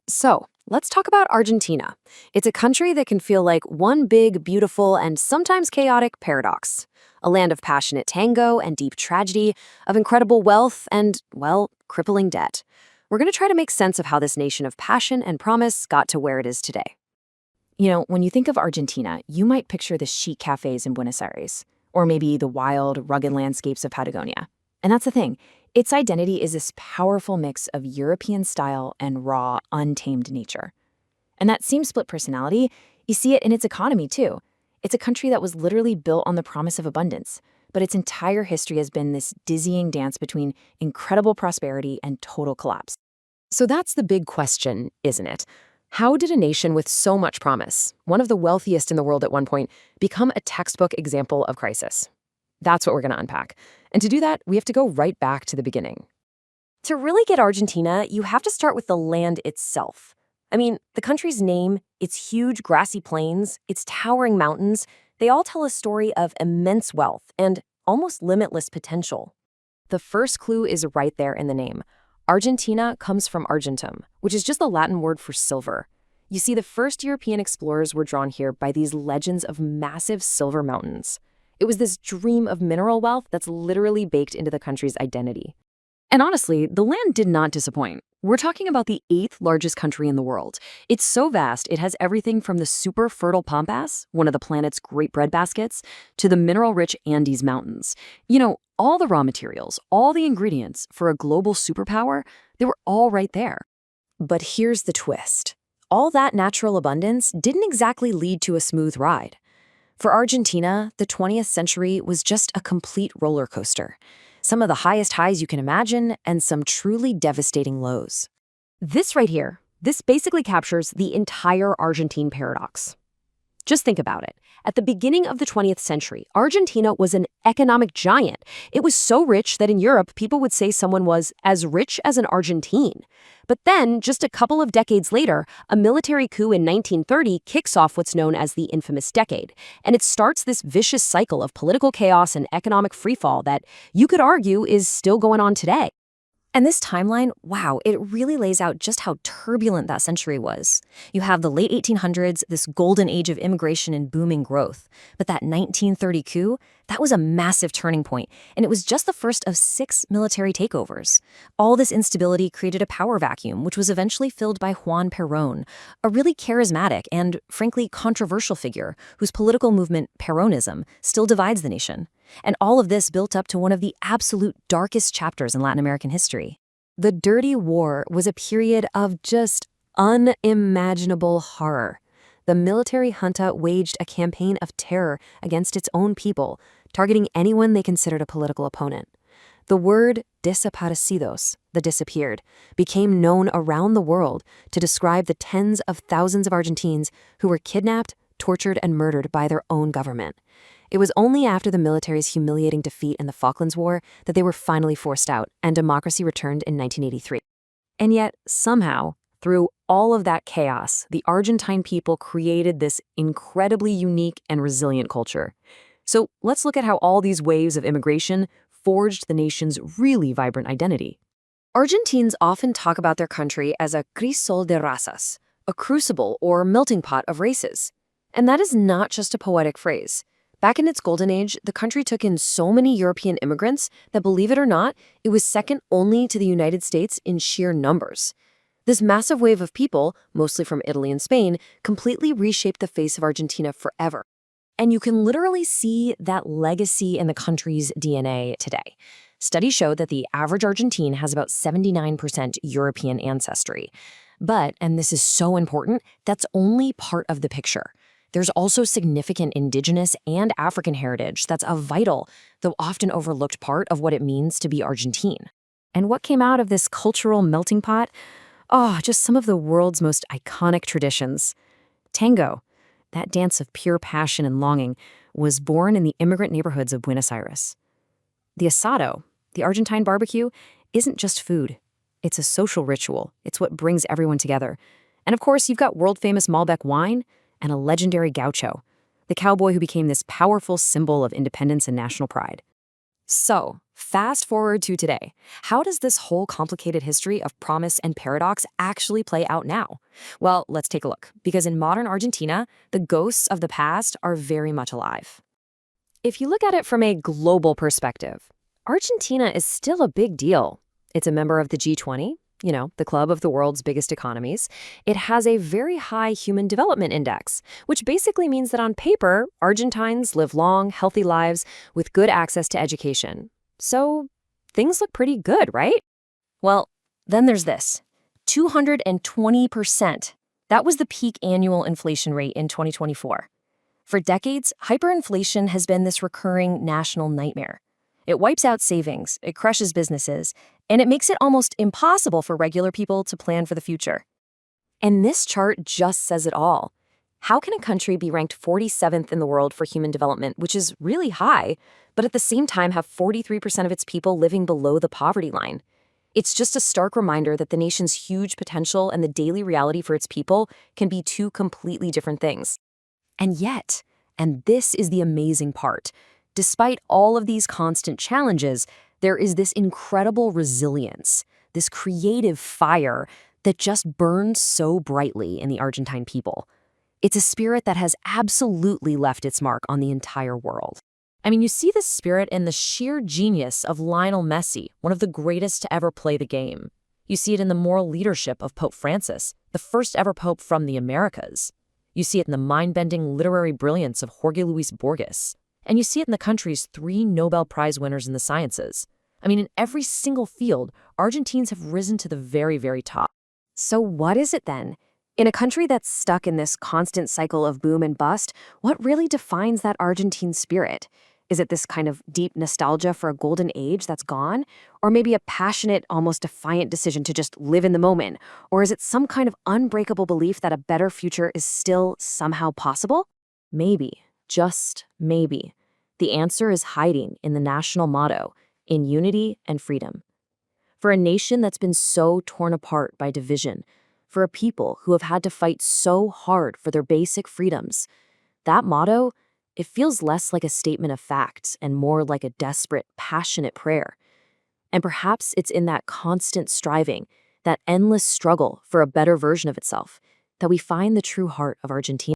So, let's talk about Argentina. It's a country that can feel like one big, beautiful, and sometimes chaotic paradox. A land of passionate tango and deep tragedy, of incredible wealth and, well, crippling debt. We're going to try to make sense of how this nation of passion and promise got to where it is today. When you think of Argentina, you might picture the chic cafes in Buenos Aires, or maybe the wild, rugged landscapes of Patagonia. And that's the thing. Its identity is this powerful mix of European style and raw, untamed nature. And that same split personality, you see it in its economy too. It's a country that was literally built on the promise of abundance, but its entire history has been this dizzying dance between incredible prosperity and total collapse. So that's the big question, isn't it? How did a nation with so much promise, one of the wealthiest in the world at one point, become a textbook example of crisis? That's what we're going to unpack. And to do that, we have to go right back to the beginning. To really get Argentina, you have to start with the land itself. I mean, the country's name, its huge grassy plains, its towering mountains, they all tell a story of immense wealth and almost limitless potential. The first clue is right there in the name. Argentina comes from argentum, which is just the Latin word for silver. You see, the first European explorers were drawn here by these legends of massive silver mountains. It was this dream of mineral wealth that's literally baked into the country's identity. And honestly, the land did not disappoint. We're talking about the 8th largest country in the world. It's so vast, it has everything from the super fertile Pampas, one of the planet's great breadbaskets, to the mineral-rich Andes Mountains. All the raw materials, all the ingredients for a global superpower, they were all right there. But here's the twist. All that natural abundance didn't exactly lead to a smooth ride. For Argentina, the 20th century was just a complete roller coaster. Some of the highest highs you can imagine, and some truly devastating lows. This right here, this basically captures the entire Argentine paradox. Just think about it. At the beginning of the 20th century, Argentina was an economic giant. It was so rich that in Europe, people would say someone was as rich as an Argentine. But then, just a couple of decades later, a military coup in 1930 kicks off what's known as the infamous decade. And it starts this vicious cycle of political chaos and economic freefall that you could argue is still going on today. And this timeline, wow, it really lays out just how turbulent that century was. You have the late 1800s, this golden age of immigration and booming growth. But that 1930 coup, that was a massive turning point, and it was just the first of 6 military takeovers. All this instability created a power vacuum, which was eventually filled by Juan Perón, a really charismatic and, frankly, controversial figure whose political movement, Peronism, still divides the nation. And all of this built up to one of the absolute darkest chapters in Latin American history. The Dirty War was a period of just unimaginable horror. The military junta waged a campaign of terror against its own people, targeting anyone they considered a political opponent. The word desaparecidos, the disappeared, became known around the world to describe the tens of thousands of Argentines who were kidnapped, tortured, and murdered by their own government. It was only after the military's humiliating defeat in the Falklands War that they were finally forced out and democracy returned in 1983. And yet, somehow, through all of that chaos, the Argentine people created this incredibly unique and resilient culture. So let's look at how all these waves of immigration forged the nation's really vibrant identity. Argentines often talk about their country as a crisol de razas, a crucible or melting pot of races. And that is not just a poetic phrase. Back in its golden age, the country took in so many European immigrants that, believe it or not, it was second only to the United States in sheer numbers. This massive wave of people, mostly from Italy and Spain, completely reshaped the face of Argentina forever. And you can literally see that legacy in the country's DNA today. Studies show that the average Argentine has about 79% European ancestry. But, and this is so important, that's only part of the picture. There's also significant indigenous and African heritage that's a vital, though often overlooked part of what it means to be Argentine. And what came out of this cultural melting pot? Oh, just some of the world's most iconic traditions. Tango, that dance of pure passion and longing, was born in the immigrant neighborhoods of Buenos Aires. The asado, the Argentine barbecue, isn't just food. It's a social ritual. It's what brings everyone together. And of course, you've got world-famous Malbec wine, and a legendary gaucho, the cowboy who became this powerful symbol of independence and national pride. So, fast forward to today. How does this whole complicated history of promise and paradox actually play out now? Well, let's take a look, because in modern Argentina, the ghosts of the past are very much alive. If you look at it from a global perspective, Argentina is still a big deal. It's a member of the G20, the club of the world's biggest economies. It has a very high human development index, which basically means that on paper, Argentines live long, healthy lives with good access to education. So things look pretty good, right? Well, then there's this 220%. That was the peak annual inflation rate in 2024. For decades, hyperinflation has been this recurring national nightmare. It wipes out savings, it crushes businesses, and it makes it almost impossible for regular people to plan for the future. And this chart just says it all. How can a country be ranked 47th in the world for human development, which is really high, but at the same time have 43% of its people living below the poverty line? It's just a stark reminder that the nation's huge potential and the daily reality for its people can be two completely different things. And yet, and this is the amazing part, despite all of these constant challenges, there is this incredible resilience, this creative fire that just burns so brightly in the Argentine people. It's a spirit that has absolutely left its mark on the entire world. I mean, you see this spirit in the sheer genius of Lionel Messi, one of the greatest to ever play the game. You see it in the moral leadership of Pope Francis, the first ever pope from the Americas. You see it in the mind-bending literary brilliance of Jorge Luis Borges. And you see it in the country's 3 Nobel Prize winners in the sciences. I mean, in every single field, Argentines have risen to the very, very top. So what is it then? In a country that's stuck in this constant cycle of boom and bust, what really defines that Argentine spirit? Is it this kind of deep nostalgia for a golden age that's gone? Or maybe a passionate, almost defiant decision to just live in the moment? Or is it some kind of unbreakable belief that a better future is still somehow possible? Maybe, just maybe. The answer is hiding in the national motto, in unity and freedom. For a nation that's been so torn apart by division, for a people who have had to fight so hard for their basic freedoms, that motto, it feels less like a statement of fact and more like a desperate, passionate prayer. And perhaps it's in that constant striving, that endless struggle for a better version of itself, that we find the true heart of Argentina.